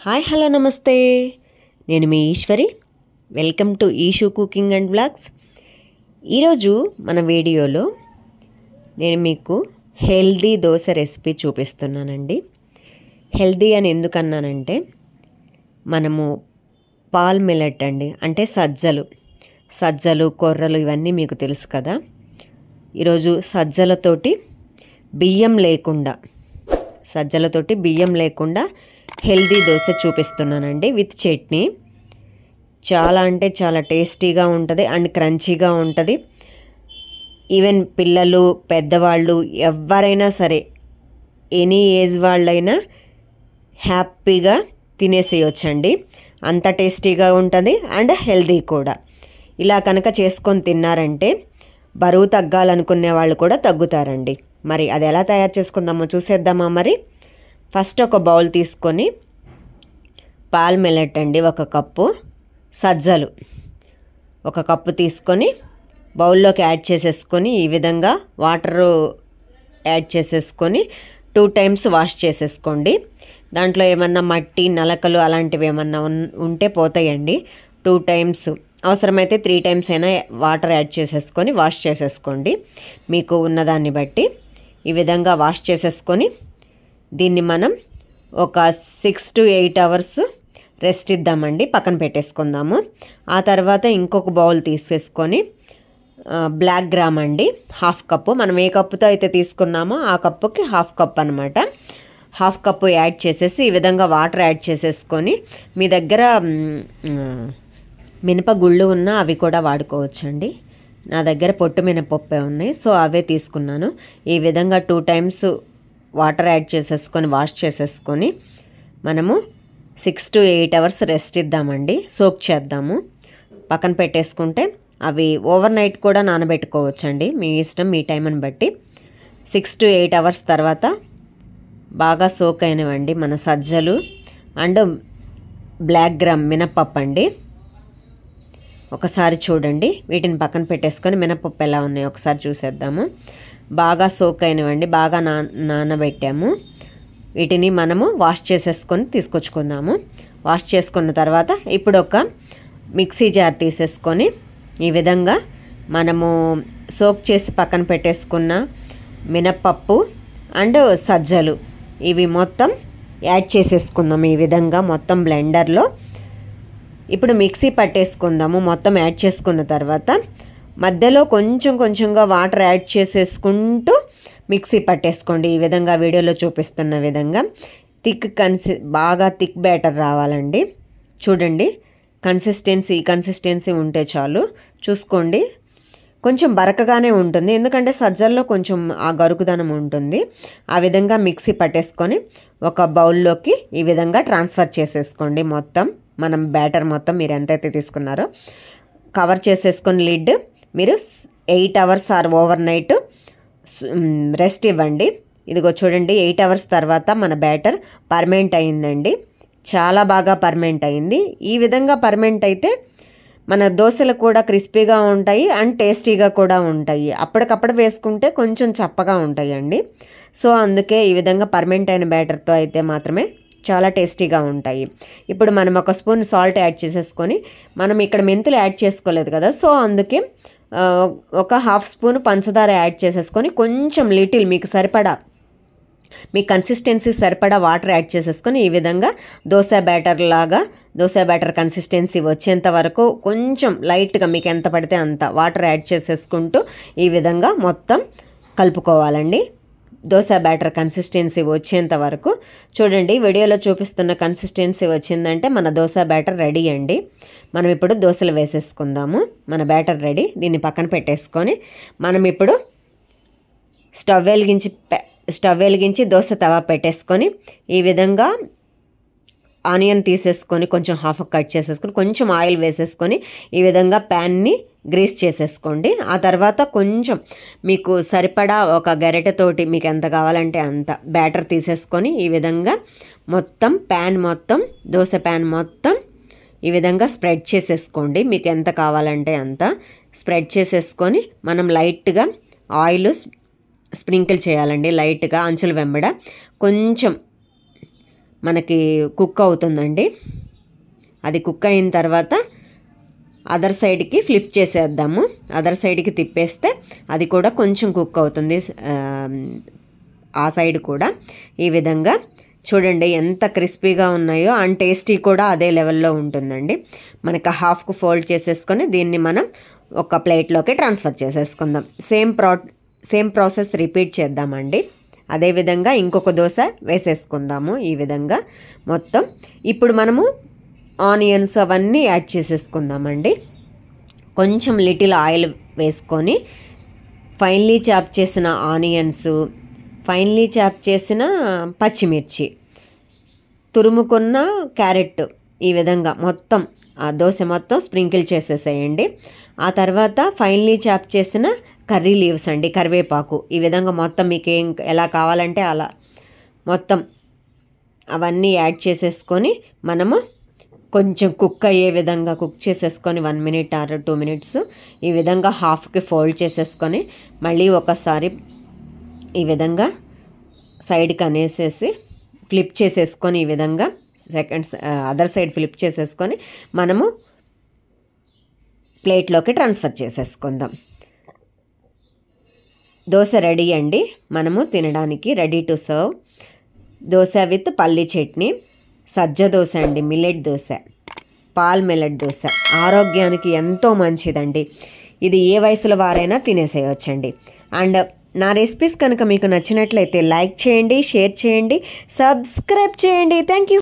Hi hello నమస్తే. నేను మీ Eshwari. Welcome to Eshu cooking and blogs. ఈరోజు మన వీడియోలో నేను మీకు హెల్దీ దోశ రెసిపీ చూపిస్తున్నానండి. హెల్దీ అని ఎందుకన్నానంటే మనము పాల్ మిల్లెట్ అండి, అంటే సజ్జలు కొర్రలు ఇవన్నీ మీకు తెలుసు కదా. ఈరోజు సజ్జలతోటి బియ్యం లేకుండా హెల్దీ దోశ చూపిస్తున్నానండి, విత్ చట్నీ. చాలా అంటే చాలా టేస్టీగా ఉంటుంది అండ్ క్రంచీగా ఉంటుంది. ఈవెన్ పిల్లలు పెద్దవాళ్ళు ఎవరైనా సరే, ఎనీ ఏజ్ వాళ్ళైనా హ్యాపీగా తినేసేయొచ్చండి. అంత టేస్టీగా ఉంటుంది అండ్ హెల్దీ కూడా. ఇలా కనుక చేసుకొని తిన్నారంటే బరువు తగ్గాలనుకునే వాళ్ళు కూడా తగ్గుతారండి. మరి అది ఎలా తయారు చేసుకుందామో చూసేద్దామా. మరి ఫస్ట్ ఒక బౌల్ తీసుకొని పాల్ మిల్లెట్ అండి, 1 కప్పు, సజ్జలు 1 కప్పు తీసుకొని బౌల్లోకి యాడ్ చేసేసుకొని ఈ విధంగా వాటరు యాడ్ చేసేసుకొని 2 టైమ్స్ వాష్ చేసేసుకోండి. దాంట్లో ఏమన్నా మట్టి నలకలు అలాంటివి ఏమన్నా ఉంటే పోతాయండి. 2 టైమ్స్, అవసరమైతే 3 టైమ్స్ అయినా వాటర్ యాడ్ చేసేసుకొని వాష్ చేసేసుకోండి, మీకు ఉన్నదాన్ని బట్టి. ఈ విధంగా వాష్ చేసేసుకొని దీన్ని మనం ఒక 6 to 8 అవర్స్ రెస్ట్ ఇద్దామండి, పక్కన పెట్టేసుకుందాము. ఆ తర్వాత ఇంకొక బౌల్ తీసేసుకొని బ్లాక్ గ్రామ్ అండి, 1/2 కప్పు. మనం ఏ కప్పుతో అయితే తీసుకున్నామో ఆ కప్పుకి 1/2 కప్ అనమాట. 1/2 కప్పు యాడ్ చేసేసి ఈ విధంగా వాటర్ యాడ్ చేసేసుకొని, మీ దగ్గర మినపగుళ్ళు ఉన్నా అవి కూడా వాడుకోవచ్చండి. నా దగ్గర పొట్టు మినపప్పే ఉన్నాయి, సో అవే తీసుకున్నాను. ఈ విధంగా 2 టైమ్స్ వాటర్ యాడ్ చేసేసుకొని వాష్ చేసేసుకొని మనము 6 to 8 అవర్స్ రెస్ట్ ఇద్దామండి, సోక్ చేద్దాము. పక్కన పెట్టేసుకుంటే అవి ఓవర్ నైట్ కూడా నానబెట్టుకోవచ్చండి, మీ ఇష్టం, మీ టైంని బట్టి. 6 to 8 అవర్స్ తర్వాత బాగా సోక్ అయినవండి మన సజ్జలు అండ్ బ్లాక్ గ్రామ్ మినపప్పు అండి. ఒకసారి చూడండి, వీటిని పక్కన పెట్టేసుకొని మినపప్పు ఎలా ఉన్నాయో ఒకసారి చూసేద్దాము. బాగా సోక్ అయినవండి, బాగా నానబెట్టాము. వీటిని మనము వాష్ చేసేసుకొని తీసుకొచ్చుకుందాము. వాష్ చేసుకున్న తర్వాత ఇప్పుడు ఒక మిక్సీ జార్ తీసేసుకొని ఈ విధంగా మనము సోక్ చేసి పక్కన పెట్టేసుకున్న మినపప్పు అండ్ సజ్జలు ఇవి మొత్తం యాడ్ చేసేసుకుందాము. ఈ విధంగా మొత్తం బ్లెండర్లో ఇప్పుడు మిక్సీ పట్టేసుకుందాము. మొత్తం యాడ్ చేసుకున్న తర్వాత మధ్యలో కొంచెంగా వాటర్ యాడ్ చేసేసుకుంటూ మిక్సీ పట్టేసుకోండి. ఈ విధంగా వీడియోలో చూపిస్తున్న విధంగా బాగా థిక్ బ్యాటర్ రావాలండి. చూడండి, కన్సిస్టెన్సీ ఉంటే చాలు. చూసుకోండి, కొంచెం బరకగానే ఉంటుంది, ఎందుకంటే సజ్జల్లో కొంచెం ఆ గరుకుదనం ఉంటుంది. ఆ విధంగా మిక్సీ పట్టేసుకొని ఒక బౌల్లోకి ఈ విధంగా ట్రాన్స్ఫర్ చేసేసుకోండి. మొత్తం మనం బ్యాటర్ మొత్తం మీరు ఎంతైతే తీసుకున్నారో కవర్ చేసేసుకొని లిడ్ మీరు 8 hours are over night rest ఇవ్వండి. ఇదిగో చూడండి, 8 అవర్స్ తర్వాత మన బ్యాటర్ పర్మనెంట్ అయిందండి. చాలా బాగా పర్మనెంట్ అయింది. ఈ విధంగా పర్మనెంట్ అయితే మన దోశలు కూడా క్రిస్పీగా ఉంటాయి అండ్ టేస్టీగా కూడా ఉంటాయి. అప్పటికప్పుడు వేసుకుంటే కొంచెం చప్పగా ఉంటాయండి. సో అందుకే ఈ విధంగా పర్మనెంట్ అయిన బ్యాటర్తో అయితే మాత్రమే చాలా టేస్టీగా ఉంటాయి. ఇప్పుడు మనం 1 స్పూన్ సాల్ట్ యాడ్ చేసేసుకొని, మనం ఇక్కడ మెంతులు యాడ్ చేసుకోలేదు కదా, సో అందుకే ఒక 1/2 స్పూన్ పంచదార యాడ్ చేసేసుకొని కొంచెం లిటిల్ మీకు సరిపడా, మీ కన్సిస్టెన్సీ సరిపడా వాటర్ యాడ్ చేసేసుకొని ఈ విధంగా దోశ బ్యాటర్ కన్సిస్టెన్సీ వచ్చేంత వరకు కొంచెం లైట్గా మీకు ఎంత పడితే అంత వాటర్ యాడ్ చేసేసుకుంటూ ఈ విధంగా మొత్తం కలుపుకోవాలండి. దోశ బ్యాటర్ కన్సిస్టెన్సీ వచ్చేంత వరకు. చూడండి, వీడియోలో చూపిస్తున్న కన్సిస్టెన్సీ వచ్చిందంటే మన దోశ బ్యాటర్ రెడీ అండి. మనం ఇప్పుడు దోశలు వేసేసుకుందాము. మన బ్యాటర్ రెడీ. దీన్ని పక్కన పెట్టేసుకొని మనం ఇప్పుడు స్టవ్ వెలిగించి దోశ తవా పెట్టేసుకొని ఈ విధంగా ఆనియన్ తీసేసుకొని కొంచెం హాఫ్ కట్ చేసేసుకొని కొంచెం ఆయిల్ వేసేసుకొని ఈ విధంగా ప్యాన్ని గ్రీస్ చేసేసుకోండి. ఆ తర్వాత కొంచెం మీకు సరిపడా ఒక గరిటెతోటి మీకు ఎంత కావాలంటే అంత బ్యాటర్ తీసేసుకొని ఈ విధంగా మొత్తం దోశ ప్యాన్ మొత్తం ఈ విధంగా స్ప్రెడ్ చేసేసుకోండి. మీకు ఎంత కావాలంటే అంత స్ప్రెడ్ చేసేసుకొని మనం లైట్గా ఆయిల్ స్ప్రింకిల్ చేయాలండి. లైట్గా అంచుల వెంబడ కొంచెం మనకి కుక్ అవుతుందండి. అది కుక్ అయిన తర్వాత అదర్ సైడ్కి ఫ్లిప్ చేసేద్దాము. అదర్ సైడ్కి తిప్పేస్తే అది కూడా కొంచెం కుక్ అవుతుంది. ఆ సైడ్ కూడా ఈ విధంగా చూడండి ఎంత క్రిస్పీగా ఉన్నాయో, అండ్ టేస్టీ కూడా అదే లెవెల్లో ఉంటుందండి. మనకు హాఫ్కు ఫోల్డ్ చేసేసుకొని దీన్ని మనం ఒక ప్లేట్లోకి ట్రాన్స్ఫర్ చేసేసుకుందాం. సేమ్ ప్రాసెస్ రిపీట్ చేద్దామండి. అదేవిధంగా ఇంకొక దోశ వేసేసుకుందాము. ఈ విధంగా మొత్తం ఇప్పుడు మనము ఆనియన్స్ అవన్నీ యాడ్ చేసేసుకుందామండి. కొంచెం లిటిల్ ఆయిల్ వేసుకొని ఫైన్లీ చాప్ చేసిన ఆనియన్స్, ఫైన్లీ చాప్ చేసిన పచ్చిమిర్చి, తురుముకున్న క్యారెట్ ఈ విధంగా మొత్తం ఆ దోశ మొత్తం స్ప్రింకిల్ చేసేసేయండి. ఆ తర్వాత ఫైన్లీ చాప్ చేసిన కర్రీ లీవ్స్ అండి, కరివేపాకు, ఈ విధంగా మొత్తం మీకు ఎలా కావాలంటే అలా మొత్తం అవన్నీ యాడ్ చేసేసుకొని మనము కొంచెం కుక్ అయ్యే విధంగా కుక్ చేసేసుకొని 1 minute ఆర్ 2 minutes ఈ విధంగా హాఫ్కి ఫోల్డ్ చేసేసుకొని మళ్ళీ ఒకసారి ఈ విధంగా సైడ్కి అనేసేసి ఫ్లిప్ చేసేసుకొని ఈ విధంగా అదర్ సైడ్ ఫ్లిప్ చేసేసుకొని మనము ప్లేట్లోకి ట్రాన్స్ఫర్ చేసేసుకుందాం. దోశ రెడీ అండి, మనము తినడానికి ready to serve. Dosa with పల్లీ చట్నీ, సజ్జ దోశ అండి, మిల్లెట్ దోశ, పాల్ మిల్లెట్ దోశ ఆరోగ్యానికి ఎంతో మంచిదండి. ఇది ఏ వయసులో వారైనా తినేసేయొచ్చండి. అండ్ నా రెసిపీస్ కనుక మీకు నచ్చినట్లయితే లైక్ చేయండి, షేర్ చేయండి, సబ్స్క్రైబ్ చేయండి. Thank you.